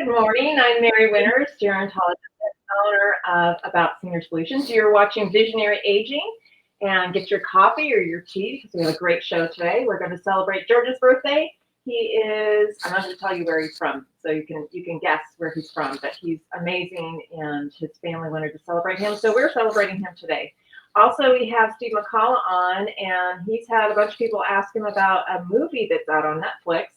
Good morning. I'm Mary Winters, gerontologist and owner of About Senior Solutions. You're watching Visionary Aging, and get your coffee or your tea because we have a great show today. We're going to celebrate George's birthday. I'm not going to tell you where he's from, so you can guess where he's from, but he's amazing, and his family wanted to celebrate him, so we're celebrating him today. Also, we have Steve McCullough on, and he's had a bunch of people ask him about a movie that's out on Netflix,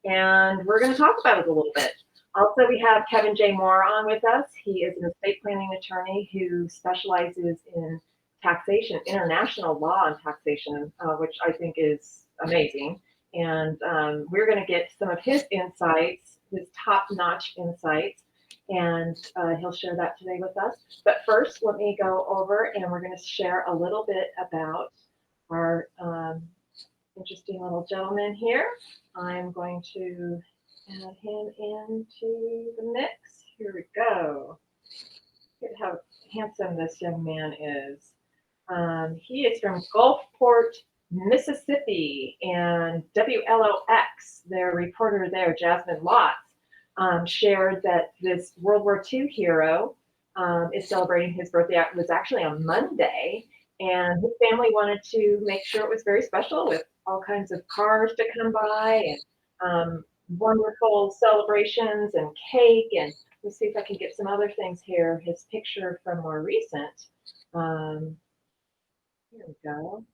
and we're going to talk about it a little bit. Also, we have Kevin J. Moore on with us. He is an estate planning attorney who specializes in taxation, international law and taxation, which I think is amazing. And we're going to get some of his insights, his top-notch insights, and he'll share that today with us. But first, let me go over and we're going to share a little bit about our interesting little gentleman here. I'm going to add him into the mix. Here we go. Look at how handsome this young man is. He is from Gulfport, Mississippi, and WLOX, their reporter there, Jasmine Lotz, shared that this World War II hero is celebrating his birthday. It was actually on Monday, and his family wanted to make sure it was very special with all kinds of cars to come by and wonderful celebrations and cake. And let's see if I can get some other things here. His picture from more recent. Here we go.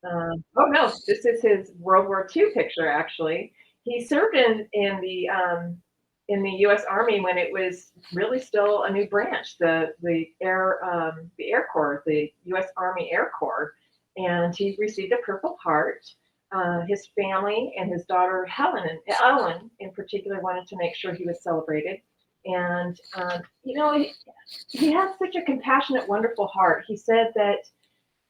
Oh no, this is his World War II picture. Actually, he served in the U.S. Army when it was really still a new branch, the Air Corps, the U.S. Army Air Corps, and he received a Purple Heart. His family and his daughter Helen and Ellen in particular wanted to make sure he was celebrated. And he has such a compassionate, wonderful heart. He said that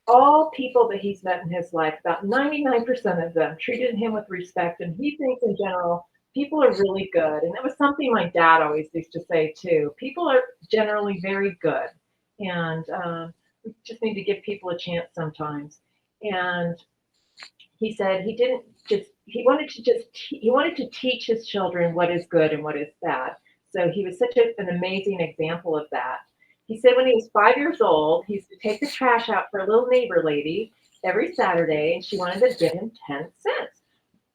all people that he's met in his life, about 99% of them treated him with respect, and he thinks in general people are really good. And that was something my dad always used to say too. People are generally very good, and we just need to give people a chance sometimes. And he said he wanted to teach his children what is good and what is bad. So he was such an amazing example of that. He said when he was 5 years old, he used to take the trash out for a little neighbor lady every Saturday, and she wanted to give him 10 cents.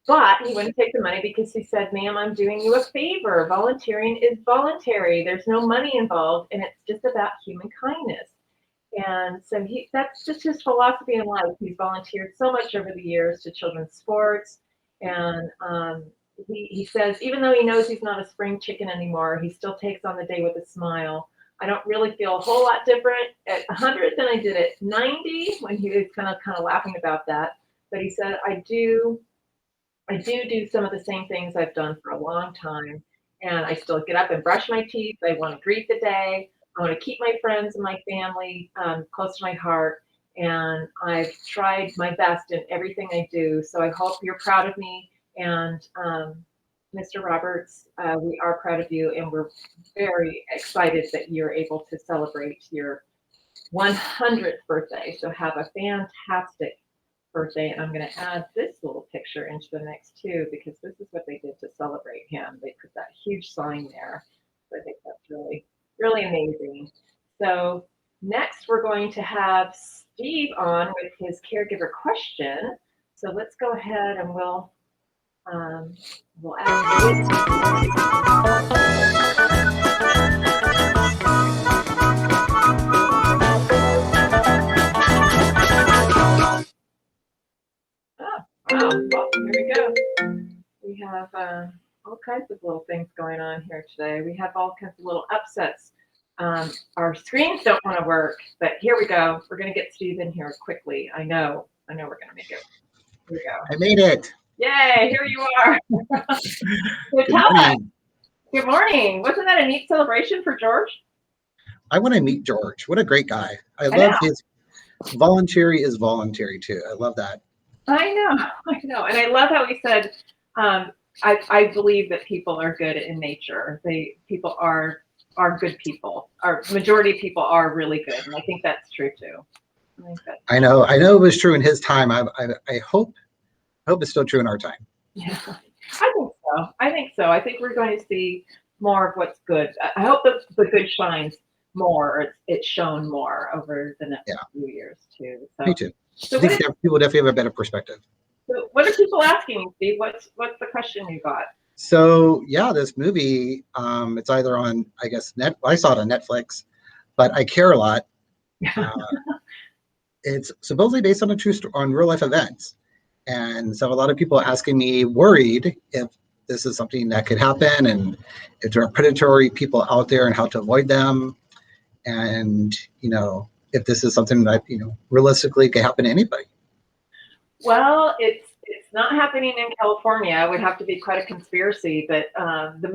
But he wouldn't take the money because he said, "Ma'am, I'm doing you a favor. Volunteering is voluntary. There's no money involved, and it's just about human kindness." And so that's just his philosophy in life. He's volunteered so much over the years to children's sports. And he says, even though he knows he's not a spring chicken anymore, he still takes on the day with a smile. I don't really feel a whole lot different at 100 than I did at 90, when he was kind of laughing about that. But he said, I do some of the same things I've done for a long time. And I still get up and brush my teeth. I want to greet the day. I want to keep my friends and my family close to my heart. And I've tried my best in everything I do. So I hope you're proud of me. And Mr. Roberts, we are proud of you. And we're very excited that you're able to celebrate your 100th birthday. So have a fantastic birthday. And I'm going to add this little picture into the mix too, because this is what they did to celebrate him. They put that huge sign there. So I think that's really, really amazing. So next we're going to have Steve on with his caregiver question. So let's go ahead and we'll ask Steve. Well, here we go. We have all kinds of little things going on here today. We have all kinds of little upsets. Our screens don't want to work, but here we go. We're going to get Steve in here quickly. I know we're going to make it. Here we go. I made it. Yay, here you are. So Good morning. Good morning. Wasn't that a neat celebration for George? I want to meet George. What a great guy. I love his voluntary is voluntary too. I love that. I know. And I love how he said, I believe that people are good in nature. People are good people. Our majority of people are really good. And I think that's true too. I know it was true in his time. I hope it's still true in our time. Yeah, I think so. I think we're going to see more of what's good. I hope that the good shines more, or it's shown more over the next Yeah, few years too. me too. So I think that people definitely have a better perspective. what are people asking, Steve? What's the question you got? So yeah, this movie, it's either on, I guess, I saw it on Netflix, but I Care a Lot. Uh, it's supposedly based on a on real life events, and so a lot of people asking me, worried if this is something that could happen, and if there are predatory people out there, and how to avoid them, and if this is something that realistically could happen to anybody. Well, it's not happening in California. It would have to be quite a conspiracy, but the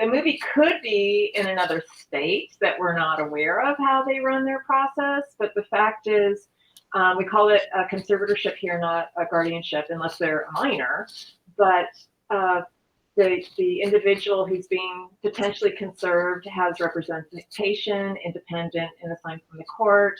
movie could be in another state that we're not aware of how they run their process. But the fact is, we call it a conservatorship here, not a guardianship, unless they're a minor. But uh, the individual who's being potentially conserved has representation, independent, and assigned from the court.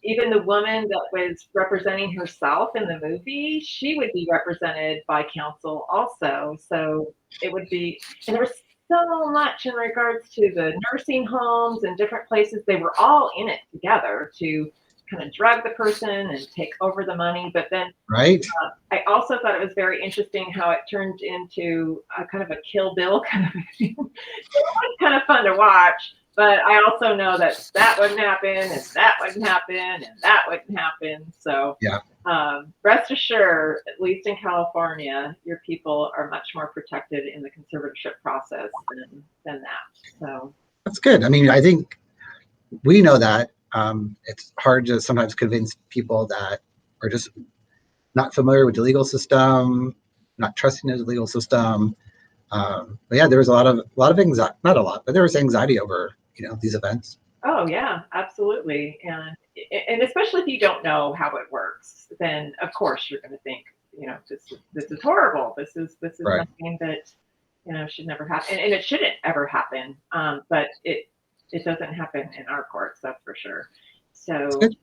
Even the woman that was representing herself in the movie, she would be represented by counsel also. So it would be, and there was so much in regards to the nursing homes and different places. They were all in it together to kind of drug the person and take over the money. But then Right. I also thought it was very interesting how it turned into a kind of a Kill Bill kind of thing. It was kind of fun to watch, but I also know that that wouldn't happen, and that wouldn't happen, and that wouldn't happen. So Yeah, rest assured, at least in California, your people are much more protected in the conservatorship process than that. So that's good. I mean, I think we know that. It's hard to sometimes convince people that are just not familiar with the legal system, not trusting the legal system. But yeah, there was a lot of anxiety, not a lot, but there was anxiety over these events. oh yeah, absolutely. And especially if you don't know how it works, then of course you're going to think, this is horrible. This is Right. something that should never happen, and it shouldn't ever happen. But it doesn't happen in our courts, that's for sure. It's So good.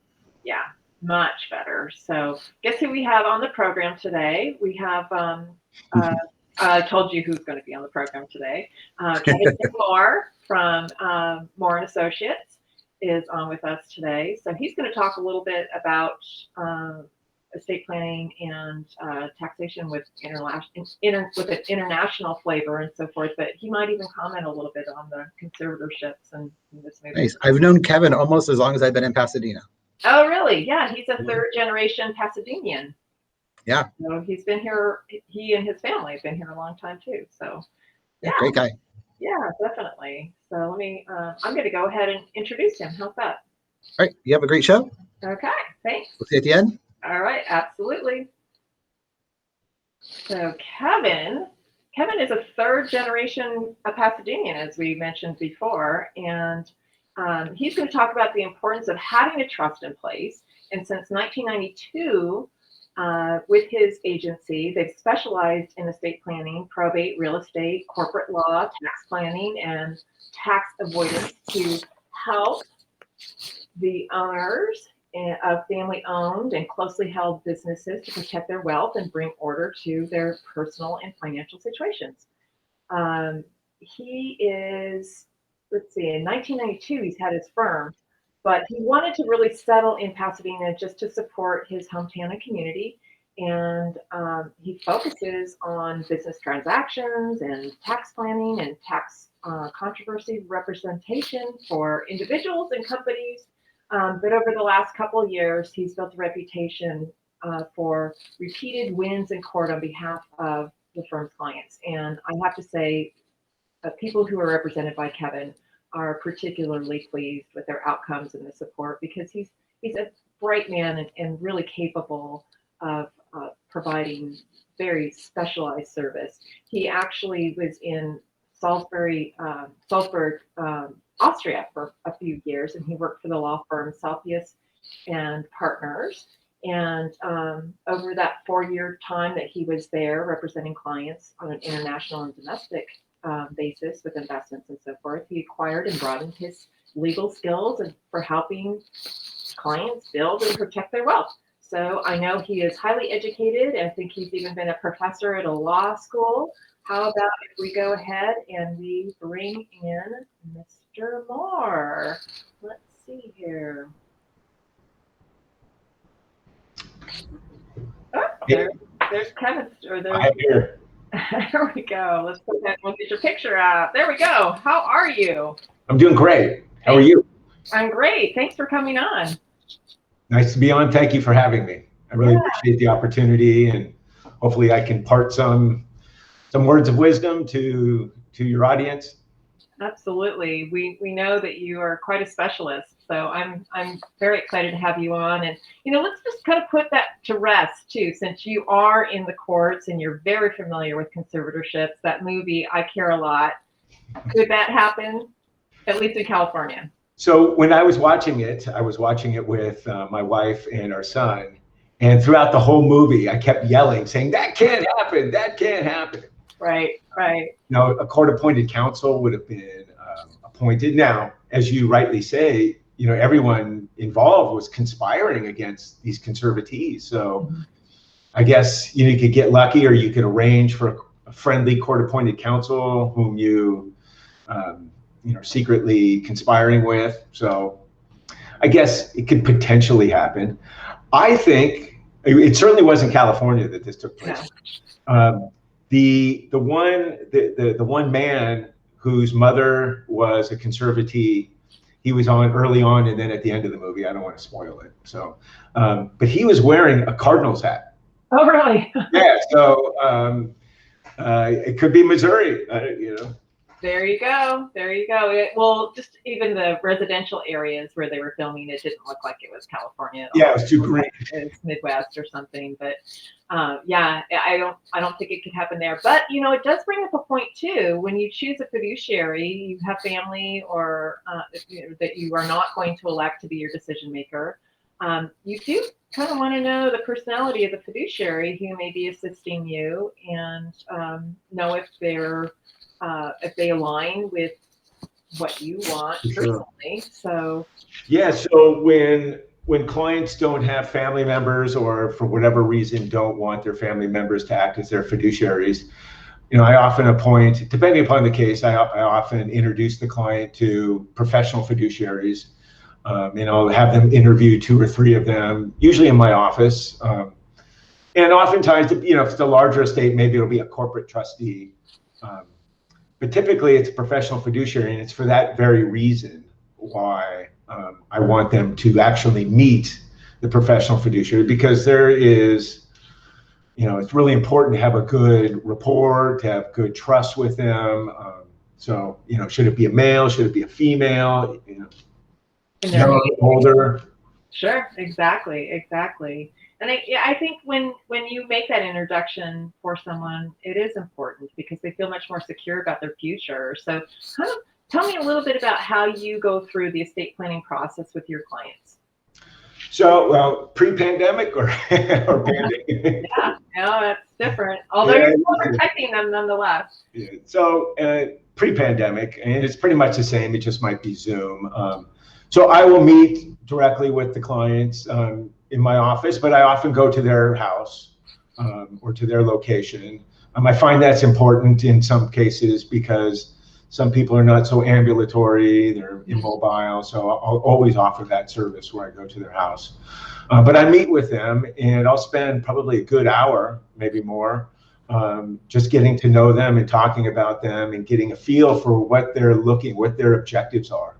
yeah, much better. So guess who we have on the program today? We have I told you who's going to be on the program today. Kevin Moore from Moore and Associates is on with us today. So he's going to talk a little bit about estate planning and taxation with with an international flavor and so forth. But he might even comment a little bit on the conservatorships and this movie. Nice. I've known Kevin almost as long as I've been in Pasadena. Oh, really? Yeah, he's a third generation Pasadenan. Yeah. So he's been here. He and his family have been here a long time too. So Yeah, great guy. yeah, definitely. So let me. I'm going to go ahead and introduce him. How's that? All right. You have a great show. Okay. Thanks. We'll see you at the end. All right. Absolutely. So Kevin is a third generation Pasadenian, as we mentioned before, and he's going to talk about the importance of having a trust in place. And since 1992, with his agency, they've specialized in estate planning, probate, real estate, corporate law, tax planning, and tax avoidance to help the owners of family-owned and closely held businesses to protect their wealth and bring order to their personal and financial situations. He is, let's see, in 1992, he's had his firm, but he wanted to really settle in Pasadena just to support his hometown and community. And he focuses on business transactions and tax planning and tax controversy representation for individuals and companies. But over the last couple of years, he's built a reputation for repeated wins in court on behalf of the firm's clients. And I have to say, people who are represented by Kevin are particularly pleased with their outcomes and the support because he's a bright man and really capable of providing very specialized service. He actually was in Salzburg, Austria for a few years, and he worked for the law firm Salpius and Partners. And over that 4-year time that he was there representing clients on an international and domestic basis with investments and so forth, he acquired and broadened his legal skills and for helping clients build and protect their wealth. So I know he is highly educated. I think he's even been a professor at a law school. How about if we go ahead and we bring in Mr. Moore? Let's see here. Oh, there's Kevin. Or there's, I'm here. there we go. Let's put that. We'll get your picture out. There we go. How are you? I'm doing great. How are you? I'm great. Thanks for coming on. Nice to be on. Thank you for having me. I really appreciate the opportunity, and hopefully I can impart some words of wisdom to your audience. Absolutely. We know that you are quite a specialist, so I'm very excited to have you on. And let's just kind of put that to rest too, since you are in the courts and you're very familiar with conservatorships. That movie, I Care a Lot. Could that happen, at least in California? So when I was watching it with my wife and our son, and throughout the whole movie, I kept yelling, saying, "That can't happen! That can't happen!" Right. A court-appointed counsel would have been appointed. Now, as you rightly say, everyone involved was conspiring against these conservatees. So I guess you could get lucky, or you could arrange for a friendly court-appointed counsel whom you secretly conspiring with. So I guess it could potentially happen. I think it certainly was in California that this took place. Yeah. The one man whose mother was a conservatee, he was on early on, and then at the end of the movie, I don't want to spoil it. So, but he was wearing a Cardinals hat. Oh, really? Yeah. So it could be Missouri. There you go. Well, just even the residential areas where they were filming, it didn't look like it was California at all. Yeah, it was too green. It was Midwest or something. But yeah, I don't think it could happen there. But it does bring up a point too. When you choose a fiduciary, you have family or that you are not going to elect to be your decision maker. You do kind of want to know the personality of the fiduciary who may be assisting you, and know if they align with what you want personally. So yeah. So when clients don't have family members, or for whatever reason don't want their family members to act as their fiduciaries, I often appoint, depending upon the case, I often introduce the client to professional fiduciaries. I'll have them interview 2 or 3 of them, usually in my office. And oftentimes, if it's a larger estate, maybe it'll be a corporate trustee. But typically it's a professional fiduciary, and it's for that very reason why I want them to actually meet the professional fiduciary, because there is, it's really important to have a good rapport, to have good trust with them. So, should it be a male? Should it be a female? Younger, older? Sure, exactly. And I think when you make that introduction for someone, it is important because they feel much more secure about their future. So kind of tell me a little bit about how you go through the estate planning process with your clients. So, well, pre-pandemic or pandemic? Yeah, no, that's different. Although you're still protecting them nonetheless. Yeah. So pre-pandemic, and it's pretty much the same. It just might be Zoom. So I will meet directly with the clients in my office, but I often go to their house or to their location. I find that's important in some cases because some people are not so ambulatory, they're immobile, so I'll always offer that service where I go to their house. But I meet with them, and I'll spend probably a good hour, maybe more, just getting to know them and talking about them and getting a feel for what their objectives are.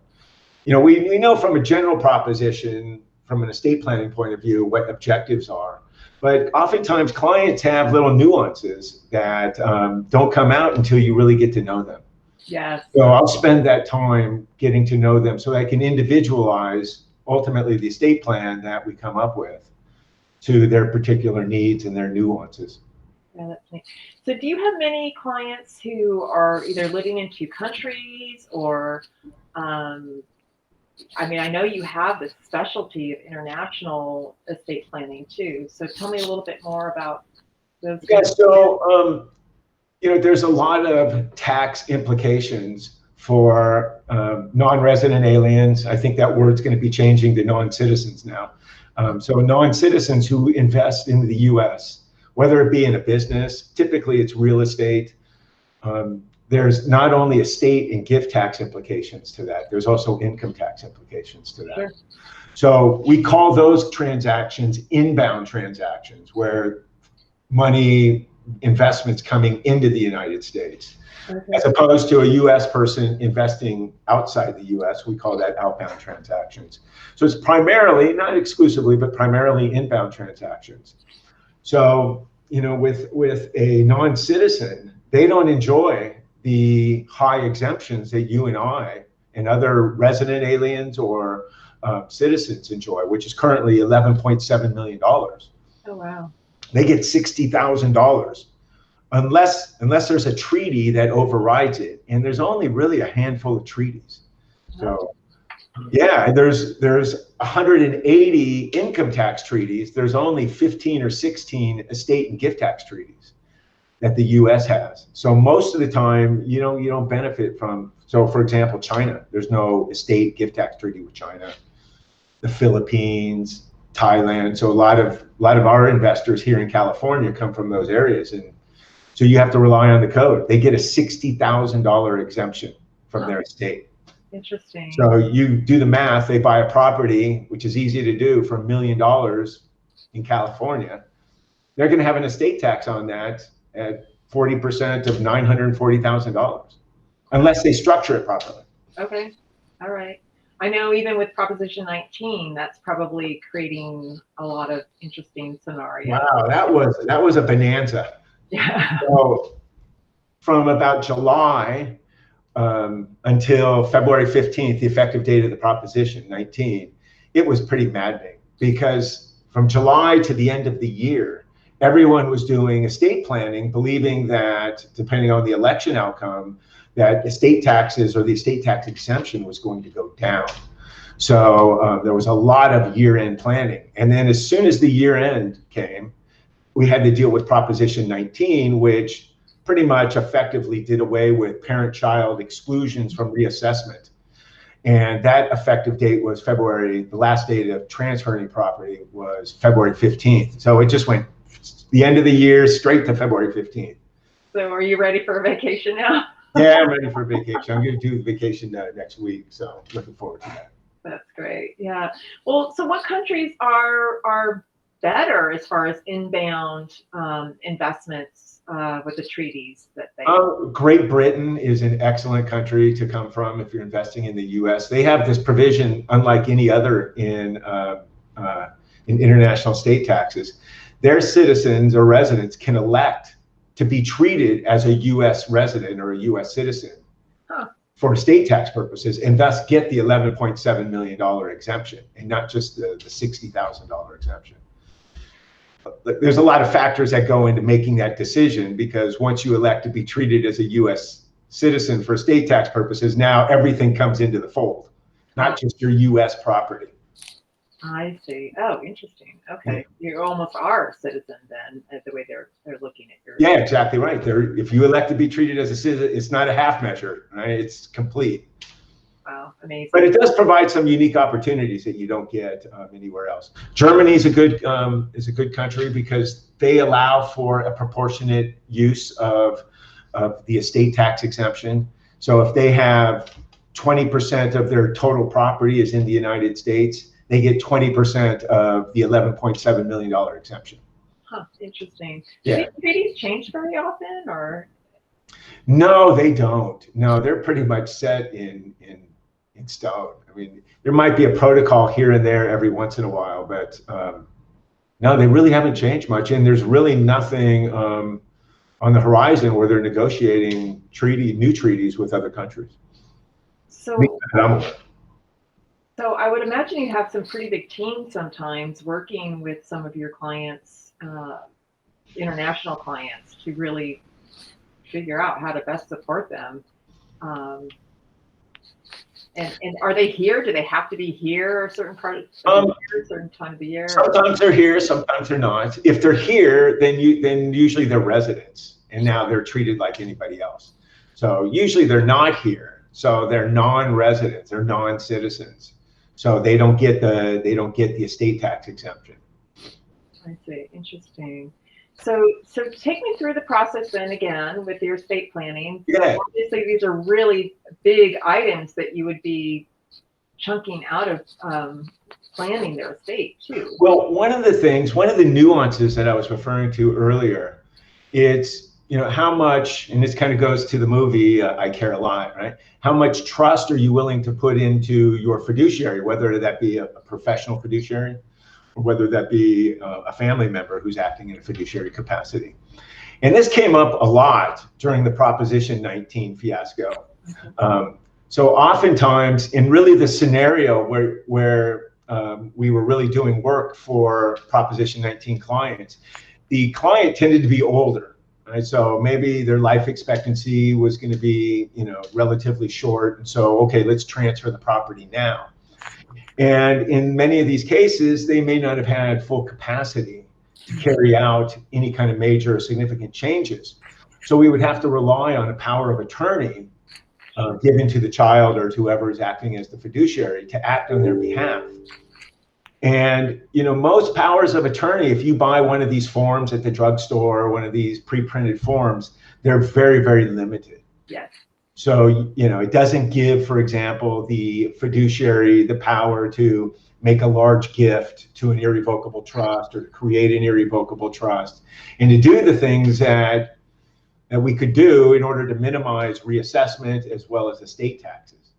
We know from a general proposition, from an estate planning point of view, what objectives are. But oftentimes clients have little nuances that don't come out until you really get to know them. Yes. So I'll spend that time getting to know them so I can individualize ultimately the estate plan that we come up with to their particular needs and their nuances. Yeah, that's neat. So do you have many clients who are either living in 2 countries or I know you have this specialty of international estate planning too. So tell me a little bit more about those. Yeah, so there's a lot of tax implications for non-resident aliens. I think that word's going to be changing to non-citizens now. So non-citizens who invest in the U.S., whether it be in a business, typically it's real estate. There's not only estate and gift tax implications to that, there's also income tax implications to that. Sure. So we call those transactions inbound transactions, where money, investments coming into the United States. Okay. As opposed to a U.S. person investing outside the U.S., we call that outbound transactions. So it's primarily, not exclusively, but primarily inbound transactions. So, you know, with a non-citizen, they don't enjoy the high exemptions that you and I and other resident aliens or citizens enjoy, which is currently $11.7 million. Oh, wow. They get $60,000 unless there's a treaty that overrides it. And there's only really a handful of treaties. So yeah, there's 180 income tax treaties. There's only 15 or 16 estate and gift tax treaties that the U.S. has. So most of the time, you don't benefit from. So for example, China, there's no estate gift tax treaty with China. The Philippines, Thailand. So a lot of our investors here in California come from those areas, and so you have to rely on the code. They get a $60,000 exemption from their estate. Interesting. So you do the math. They buy a property, which is easy to do, for $1 million in California. They're going to have an estate tax on that at 40% of $940,000, unless they structure it properly. Okay. All right. I know even with Proposition 19, that's probably creating a lot of interesting scenarios. Wow, that was a bonanza. Yeah. So from about July until February 15th, the effective date of the Proposition 19, it was pretty maddening, because from July to the end of the year, everyone was doing estate planning, believing that depending on the election outcome, that estate taxes or the estate tax exemption was going to go down. So there was a lot of year-end planning. And then as soon as the year-end came, we had to deal with Proposition 19, which pretty much effectively did away with parent-child exclusions from reassessment. And that effective date was the last date of transferring property was February 15th. So it just went the end of the year straight to February 15th. So are you ready for a vacation now? Yeah, I'm ready for a vacation. I'm going to do the vacation next week, so looking forward to that. That's great. Yeah. Well, so what countries are better as far as inbound investments with the treaties that they? Great Britain is an excellent country to come from if you're investing in the U.S. They have this provision, unlike any other in international state taxes. Their citizens or residents can elect to be treated as a U.S. resident or a U.S. citizen for estate tax purposes, and thus get the $11.7 million exemption, and not just the $60,000 exemption. There's a lot of factors that go into making that decision, because once you elect to be treated as a U.S. citizen for estate tax purposes, now everything comes into the fold, not just your U.S. property. I see. Oh, interesting. Okay. You almost are a citizen then, the way they're looking at your. Yeah, exactly right. If you elect to be treated as a citizen, it's not a half measure, right? It's complete. Wow, amazing. But it does provide some unique opportunities that you don't get anywhere else. Germany is a good country, because they allow for a proportionate use of the estate tax exemption. So if they have 20% of their total property is in the United States, they get 20% of the $11.7 million exemption. Huh, interesting. Yeah. Do these treaties change very often, or? No, they don't. No, they're pretty much set in stone. I mean, there might be a protocol here and there every once in a while, but no, they really haven't changed much. And there's really nothing on the horizon where they're negotiating new treaties with other countries. So I would imagine you have some pretty big teams sometimes working with some of your clients, international clients, to really figure out how to best support them. And are they here? Do they have to be here a certain part of the year, a certain time of the year? Sometimes they're here, sometimes they're not. If they're here, then usually they're residents, and now they're treated like anybody else. So usually they're not here, so they're non-residents, they're non-citizens. So they don't get the estate tax exemption. I see. Interesting. So take me through the process then again with your estate planning. Yeah. Obviously, these are really big items that you would be chunking out of planning their estate too. Well, one of the nuances that I was referring to earlier, it's, how much, and this kind of goes to the movie, I Care a Lot, right? How much trust are you willing to put into your fiduciary, whether that be a professional fiduciary or whether that be a family member who's acting in a fiduciary capacity. And this came up a lot during the Proposition 19 fiasco. So oftentimes, in really the scenario where we were really doing work for Proposition 19 clients, the client tended to be older, right? So maybe their life expectancy was going to be, relatively short. And so, okay, let's transfer the property now. And in many of these cases, they may not have had full capacity to carry out any kind of major or significant changes. So we would have to rely on a power of attorney given to the child or to whoever is acting as the fiduciary to act on their behalf. And, most powers of attorney, if you buy one of these forms at the drugstore, one of these pre-printed forms, they're very, very limited. Yes. So, it doesn't give, for example, the fiduciary the power to make a large gift to an irrevocable trust or to create an irrevocable trust and to do the things that we could do in order to minimize reassessment as well as estate taxes.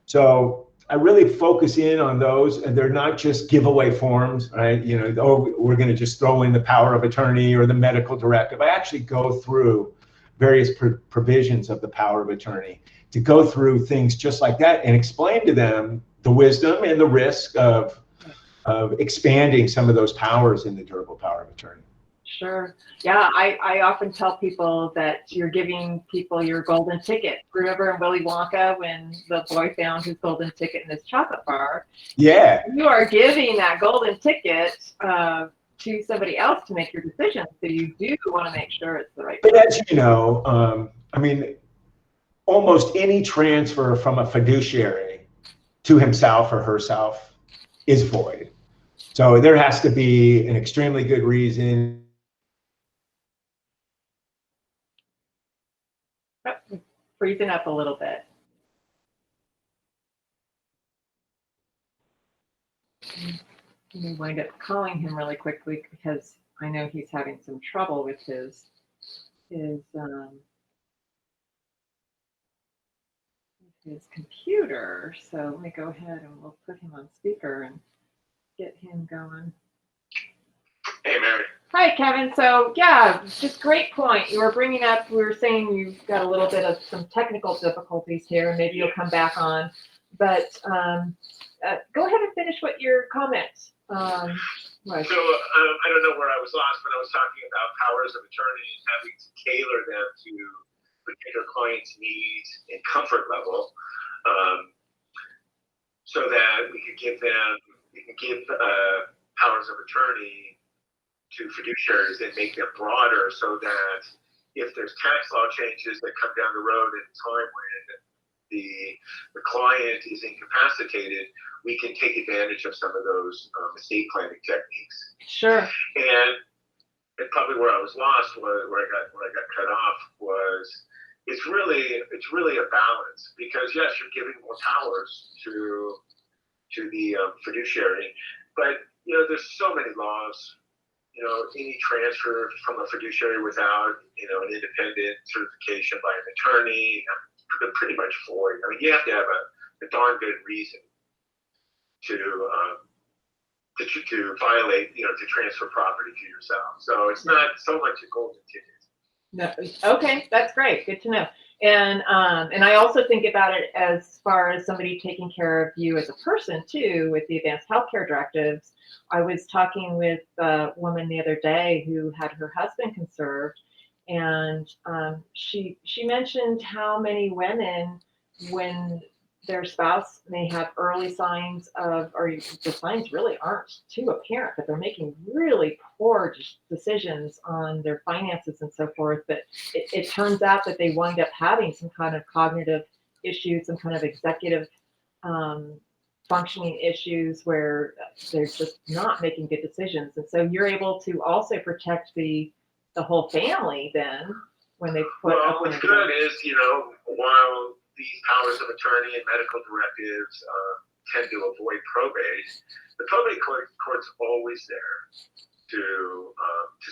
So I really focus in on those, and they're not just giveaway forms, right? We're going to just throw in the power of attorney or the medical directive. I actually go through various provisions of the power of attorney to go through things just like that and explain to them the wisdom and the risk of expanding some of those powers in the durable power of attorney. Sure. Yeah, I often tell people that you're giving people your golden ticket. Remember in Willy Wonka when the boy found his golden ticket in his chocolate bar? Yeah. You are giving that golden ticket to somebody else to make your decision. So you do want to make sure it's the right But as you know, almost any transfer from a fiduciary to himself or herself is void. So there has to be an extremely good reason. Freezing up a little bit. Let me wind up calling him really quickly because I know he's having some trouble with his computer. So let me go ahead and we'll put him on speaker and get him going. Hey, Mary. Hi, Kevin. So yeah, just great point. You were bringing up, we were saying you've got a little bit of some technical difficulties here, and maybe you'll come back on. But go ahead and finish what your comment was. So I don't know where I was lost when I was talking about powers of attorney and having to tailor them to particular client's needs and comfort level, so that we could give powers of attorney to fiduciaries and make them broader, so that if there's tax law changes that come down the road at a time when the client is incapacitated, we can take advantage of some of those estate planning techniques. Sure. And probably where I was lost, where I got cut off, was it's really a balance, because yes, you're giving more powers to the fiduciary, but there's so many laws. Any transfer from a fiduciary without an independent certification by an attorney, pretty much void. You have to have a darn good reason to violate, to transfer property to yourself. So it's not so much a golden ticket. No, okay, that's great. Good to know. And I also think about it as far as somebody taking care of you as a person too, with the advanced healthcare directives. I was talking with a woman the other day who had her husband conserved, and she mentioned how many women, when their spouse may have early signs of, or the signs really aren't too apparent, but they're making really poor decisions on their finances and so forth, but it turns out that they wind up having some kind of cognitive issue, some kind of executive functioning issues where they're just not making good decisions. And so you're able to also protect the whole family then when they put Well, up what's with good is, while these powers of attorney and medical directives tend to avoid probate, the probate court's always there to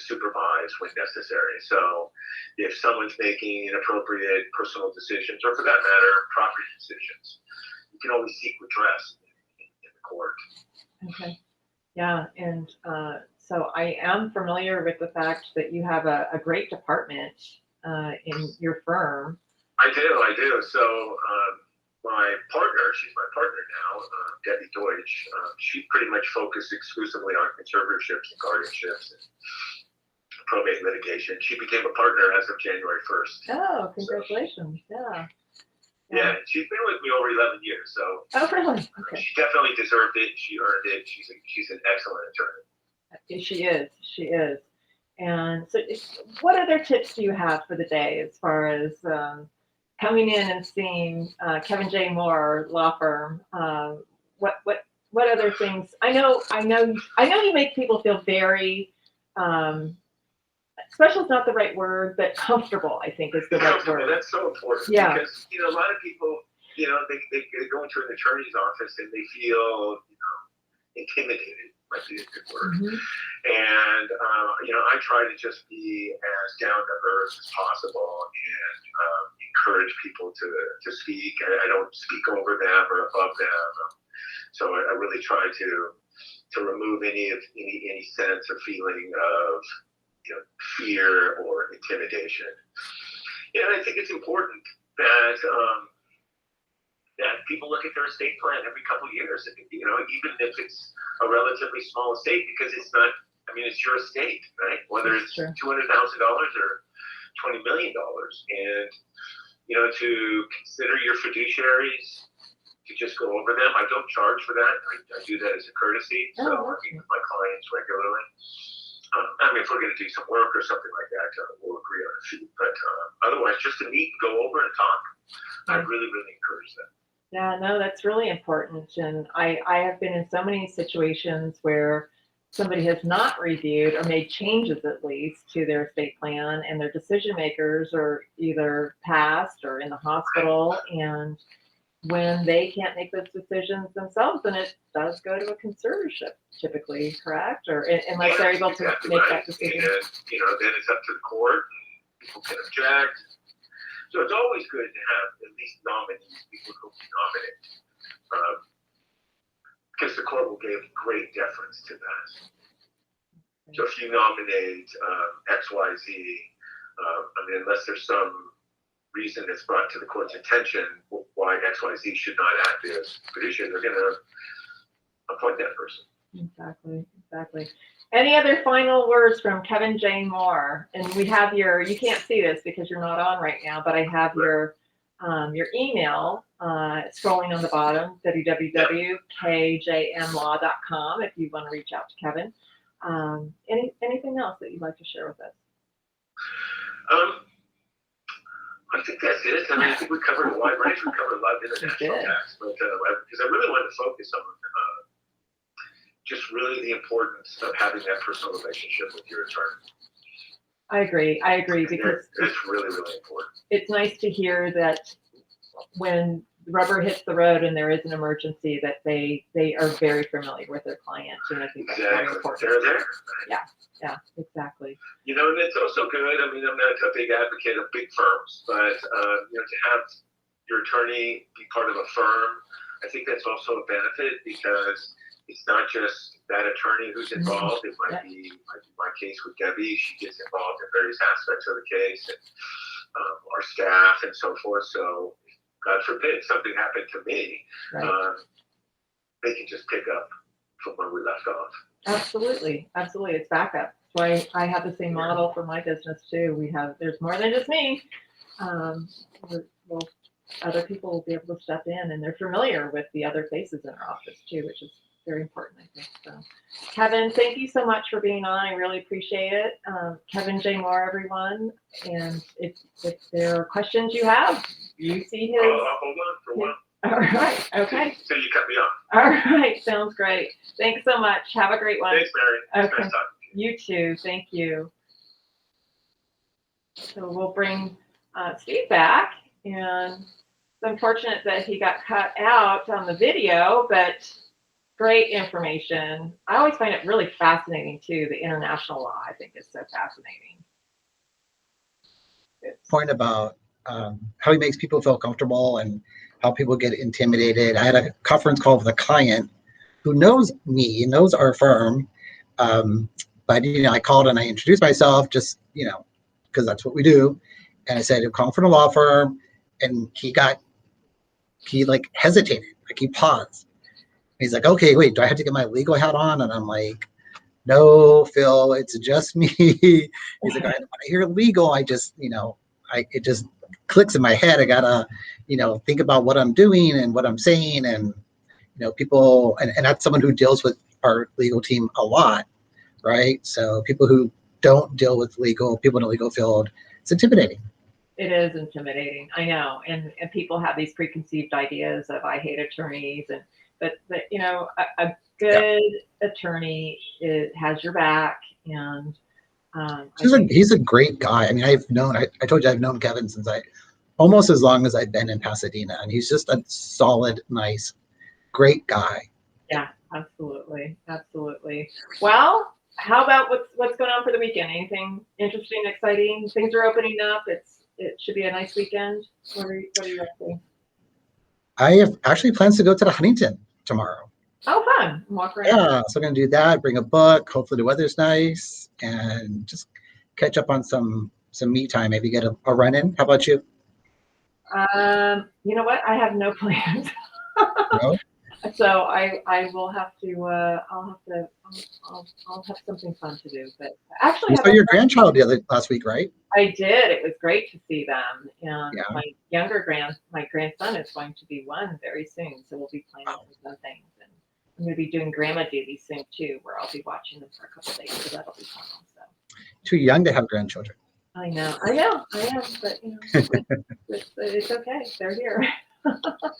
supervise when necessary. So if someone's making inappropriate personal decisions, or for that matter, property decisions, you can always seek redress in the court. Okay. Yeah, and so I am familiar with the fact that you have a great department in your firm. I do. So my partner, she's my partner now, Debbie Deutsch, she pretty much focused exclusively on conservatorships and guardianships and probate litigation. She became a partner as of January 1st. Oh, congratulations. Yeah. Yeah, she's been with me over 11 years, so Oh, really? Okay. she definitely deserved it. She earned it. She's an excellent attorney. She is. She is. And so, what other tips do you have for the day as far as coming in and seeing Kevin J. Moore law firm? What other things? I know you make people feel very special is not the right word, but comfortable, I think, is the right word. That's so important. Yeah. Because a lot of people, they go into an attorney's office and they feel intimidated. Might be a good word. Mm-hmm. And I try to just be as down to earth as possible and encourage people to speak. I don't speak over them or above them. So I really try to remove any sense or feeling of fear or intimidation. And I think it's important that people look at their estate plan every couple of years, even if it's a relatively small estate, because it's not, it's your estate, right? Whether it's $200,000 or $20 million. And, to consider your fiduciaries, to just go over them. I don't charge for that. I do that as a courtesy. So I meet with my clients regularly. If we're going to do some work or something like that, we'll agree on a fee. But otherwise, just to meet, go over and talk, I really, really encourage that. Yeah, no, that's really important. And I have been in so many situations where somebody has not reviewed or made changes at least to their estate plan, and their decision makers are either passed or in the hospital. And when they can't make those decisions themselves, then it does go to a conservatorship, typically, correct? Or unless they're able to make that decision. And, then it's up to the court. People can object. So it's always good to have at least nominees, people who will be nominated. Because the court will give great deference to that. So if you nominate XYZ, unless there's some reason that's brought to the court's attention why XYZ should not act as fiduciary, they're going to appoint that person. Exactly. Any other final words from Kevin J. Moore? And we have you can't see this because you're not on right now, but I have your email scrolling on the bottom, www.kjmlaw.com, if you want to reach out to Kevin. Anything else that you'd like to share with us? I think that's it. I think we covered a wide range. We covered a lot of international tax, but because I really wanted to focus on just really the importance of having that personal relationship with your attorney. I agree because it's really, really important. It's nice to hear that when the rubber hits the road and there is an emergency, that they are very familiar with their client, and I think that's very important. They're there. Yeah, exactly. And it's also good. I'm not a big advocate of big firms, but to have your attorney be part of a firm, I think that's also a benefit because it's not just that attorney who's involved. It might be my case with Debbie. She gets involved in various aspects of the case, and our staff and so forth. So, God forbid something happened to me, they can just pick up from where we left off. Absolutely. It's backup. That's why I have the same model for my business too. There's more than just me. Other people will be able to step in, and they're familiar with the other faces in our office too, which is very important, I think. So, Kevin, thank you so much for being on. I really appreciate it. Kevin J. Moore, everyone. And if there are questions you have, you see his. Hold on for one. All right. Okay. So you cut me off. All right. Sounds great. Thanks so much. Have a great one. Thanks, Mary. It's Okay. nice talking to you. You too. Thank you. So we'll bring Steve back, and it's unfortunate that he got cut out on the video, but great information. I always find it really fascinating too. The international law, I think, is so fascinating. Point about how he makes people feel comfortable and how people get intimidated. I had a conference call with a client who knows me, knows our firm, but I called and I introduced myself, just because that's what we do, and I said, "I'm calling from a law firm," and he like hesitated, like he paused. He's like, "Okay, wait, do I have to get my legal hat on?" And I'm like, "No, Phil, it's just me." He's like, "When I hear legal, I just, it just clicks in my head. I gotta, think about what I'm doing and what I'm saying, and people, and that's someone who deals with our legal team a lot, right? So people who don't deal with people in the legal field, it's intimidating." It is intimidating. I know, and people have these preconceived ideas of I hate attorneys, but a good attorney has your back, and He's a great guy. I mean, I told you I've known Kevin since almost as long as I've been in Pasadena, and he's just a solid, nice, great guy. Yeah, absolutely. Well, how about what's going on for the weekend? Anything interesting, exciting? Things are opening up. It should be a nice weekend. What are you up to? I have actually plans to go to the Huntington tomorrow. Oh, fun. Walk around. Yeah, so I'm going to do that, bring a book. Hopefully the weather's nice, and just catch up on some me time. Maybe get a run in. How about you? You know what? I have no plans. No? So I will have to. I'll have something fun to do. But actually, You saw your grandchild last week, right? I did. It was great to see them. And Yeah. my grandson is going to be one very soon. So we'll be planning some things. And I'm going to be doing grandma duties soon too, where I'll be watching them for a couple of days. So that'll be fun also. Too young to have grandchildren. I know, but it's okay. They're here.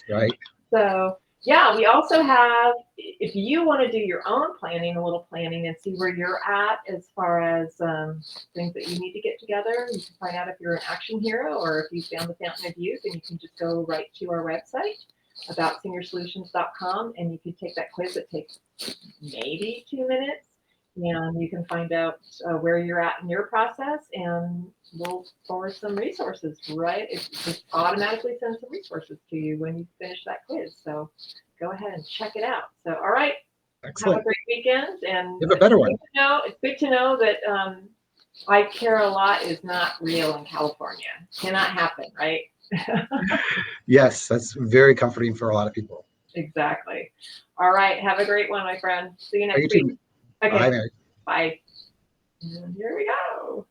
Right. So yeah, we also have, if you want to do your own planning, a little planning and see where you're at as far as things that you need to get together, you can find out if you're an action hero or if you found the fountain of youth, and you can just go right to our website about seniorsolutions.com, and you can take that quiz. It takes maybe 2 minutes, and you can find out where you're at in your process, and we'll forward some resources, right? It just automatically sends some resources to you when you finish that quiz. So go ahead and check it out. So, all right. Excellent. Have a great weekend. And you have a better one. It's good to know that I Care a Lot is not real in California. Cannot happen, right? Yes, that's very comforting for a lot of people. Exactly. All right. Have a great one, my friend. See you next week. You too. Okay. Bye, Mary. Bye. And here we go.